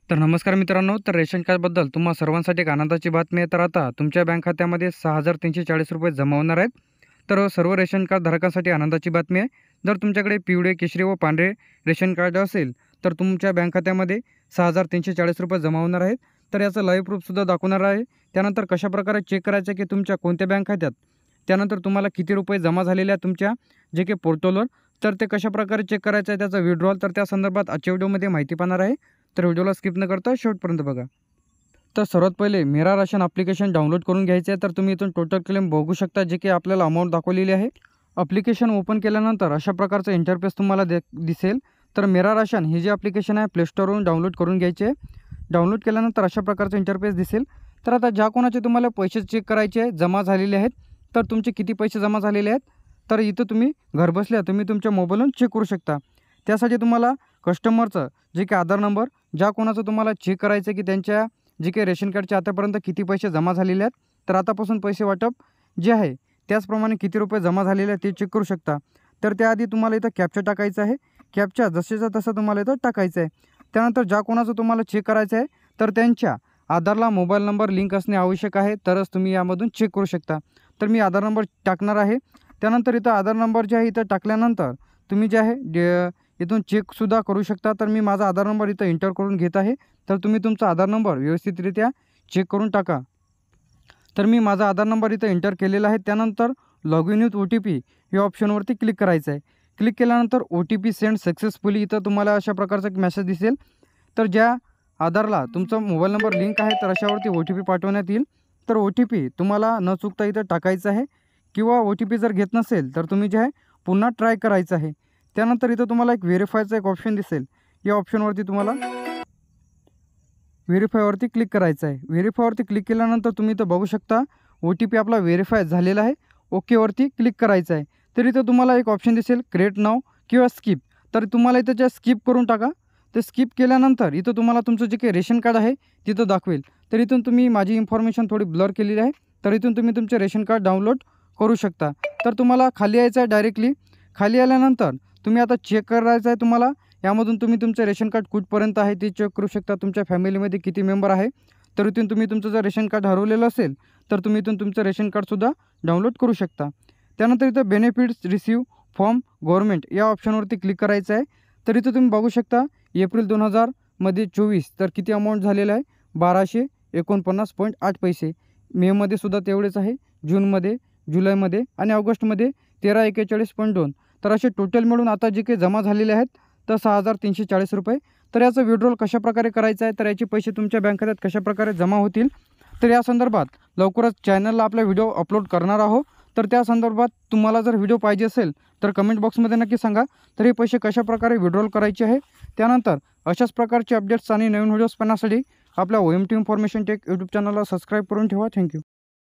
तर नमस्कार मित्रांनो, तर रेशन कार्डबद्दल तुम्हा सर्वांसाठी एक आनंदाची बातमी आहे. तर आता तुमच्या बँक खात्यामध्ये ₹6,340 जमा होणार आहेत. तर सर्व रेशन कार्ड धारकांसाठी आनंदाची बातमी आहे. जर तुमच्याकडे पिवळे, केशरी व पांढरे रेशन कार्ड असेल, तर तुमच्या बँक खात्यामध्ये ₹6,340 जमा होणार आहेत. तर याचं लाईव्ह प्रूफसुद्धा दाखवणार आहे. त्यानंतर कशाप्रकारे चेक करायचं की तुमच्या कोणत्या बँक खात्यात, त्यानंतर तुम्हाला किती रुपये जमा झालेले आहेत तुमच्या जे काही पोर्टलवर, तर ते कशाप्रकारे चेक करायचं आहे त्याचा विड्रॉल, तर त्या संदर्भात आजच्या व्हिडिओमध्ये माहिती पाहणार आहे. तर व्हिडिओला स्किप न करता शेवटपर्यंत बघा. तर सर्वात पहिले मेरा राशन ॲप्लिकेशन डाउनलोड करून घ्यायचे आहे. तर तुम्ही इथून टोटल क्लेम बघू शकता, जे की आपल्याला अमाऊंट दाखवलेली आहे. ॲप्लिकेशन ओपन केल्यानंतर अशा प्रकारचं इंटरफेस तुम्हाला दिसेल. तर मेरा राशन हे जे ॲप्लिकेशन आहे प्ले स्टोरवरून डाउनलोड करून घ्यायचे आहे. डाउनलोड केल्यानंतर अशा प्रकारचं इंटरफेस दिसेल. तर आता ज्या कोणाचे तुम्हाला पैसे चेक करायचे आहे जमा झालेले आहेत, तर तुमचे किती पैसे जमा झालेले आहेत, तर इथं तुम्ही घरबसल्या तुम्ही तुमच्या मोबाईलवरून चेक करू शकता. त्यासाठी तुम्हाला कस्टमरचं जे काही आधार नंबर, ज्या कोणाचं तुम्हाला चेक करायचं आहे की त्यांच्या जे काही रेशन कार्डचे आतापर्यंत किती पैसे जमा झालेले आहेत, तर आतापासून पैसे वाटप जे आहे त्याचप्रमाणे किती रुपये जमा झालेले आहेत ते चेक करू शकता. तर त्याआधी तुम्हाला इथं कॅप्चा टाकायचा आहे. कॅप्चा जसेचा तसा तुम्हाला इथं टाकायचा आहे. त्यानंतर ज्या कोणाचं तुम्हाला चेक करायचं आहे, तर त्यांच्या आधारला मोबाईल नंबर लिंक असणे आवश्यक आहे, तरच तुम्ही यामधून चेक करू शकता. तर मी आधार नंबर टाकणार आहे. त्यानंतर इथं आधार नंबर जे आहे इथं टाकल्यानंतर तुम्ही जे आहे इथून चेकसुद्धा करू शकता. तर मी माझा आधार नंबर इथं एंटर करून घेत आहे. तर तुम्ही तुमचा आधार नंबर व्यवस्थितरित्या चेक करून टाका. तर मी माझा आधार नंबर इथं एंटर केलेला आहे. त्यानंतर लॉग इन विथ OTP या ऑप्शनवरती क्लिक करायचं आहे. क्लिक केल्यानंतर OTP सेंड सक्सेसफुली इथं तुम्हाला अशा प्रकारचा एक मेसेज दिसेल. तर ज्या आधारला तुमचा मोबाईल नंबर लिंक आहे, तर अशावरती OTP पाठवण्यात येईल. तर OTP तुम्हाला न चुकता इथं टाकायचं आहे, किंवा OTP जर घेत नसेल तर तुम्ही जे आहे पुन्हा ट्राय करायचं आहे. त्यानंतर इथं तुम्हाला एक व्हेरीफायचा एक ऑप्शन दिसेल. या ऑप्शनवरती तुम्हाला व्हेरीफायवरती क्लिक करायचं आहे. व्हेरीफायवरती क्लिक केल्यानंतर तुम्ही इथं बघू शकता OTP आपला व्हेरीफाय झालेला आहे. ओकेवरती क्लिक करायचं आहे. तर इथं तुम्हाला एक ऑप्शन दिसेल क्रिएट नाऊ किंवा स्किप. तर तुम्हाला इथं ज्या स्किप करून टाका. ते स्किप केल्यानंतर इथं तुम्हाला तुमचं जे काही रेशन कार्ड आहे तिथं दाखवेल. तर इथून तुम्ही माझी इन्फॉर्मेशन थोडी ब्लर केलेली आहे. तर इथून तुम्ही तुमचे रेशन कार्ड डाउनलोड करू शकता. तर तुम्हाला खाली यायचं आहे डायरेक्टली. खाली आल्यानंतर तुम्ही आता चेक करायचं आहे तुम्हाला. यामधून तुम्ही तुमचं रेशन कार्ड कुठपर्यंत आहे ते चेक करू शकता. तुमच्या फॅमिलीमध्ये किती मेंबर आहे. तर इथून तुम्ही तुमचं जर रेशन कार्ड हरवलेलं असेल, तर तुम्ही इथून तुमचं रेशन कार्डसुद्धा डाउनलोड करू शकता. त्यानंतर इथं बेनिफिट्स रिसीव फ्रॉम गव्हर्नमेंट या ऑप्शनवरती क्लिक करायचं आहे. तर इथं तुम्ही बघू शकता एप्रिल 2024 तर किती अमाऊंट झालेलं आहे, 1249.8 पैसे. मेमध्ये सुद्धा तेवढेच आहे. जूनमध्ये, जुलैमध्ये आणि ऑगस्टमध्ये 1341.2. तर असे टोटल मिळून आता जे काही जमा झालेले आहेत तर ₹6,340. तर याचं विड्रॉल कशाप्रकारे करायचं आहे, तर याचे पैसे तुमच्या बँक खात्यात कशाप्रकारे जमा होतील, तर या संदर्भात लवकरच चॅनलला आपला व्हिडिओ अपलोड करणार आहोत. तर त्या संदर्भात तुम्हाला जर व्हिडिओ पाहिजे असेल तर कमेंट बॉक्समध्ये नक्की सांगा. तर हे पैसे कशाप्रकारे विड्रॉल करायचे आहे. त्यानंतर अशाच प्रकारचे अपडेट्स आणि नवीन व्हिडिओज पाहण्यासाठी आपल्या OMT इन्फॉर्मेशन टेक यूट्यूब चॅनलला सबस्क्राईब करून ठेवा. थँक्यू.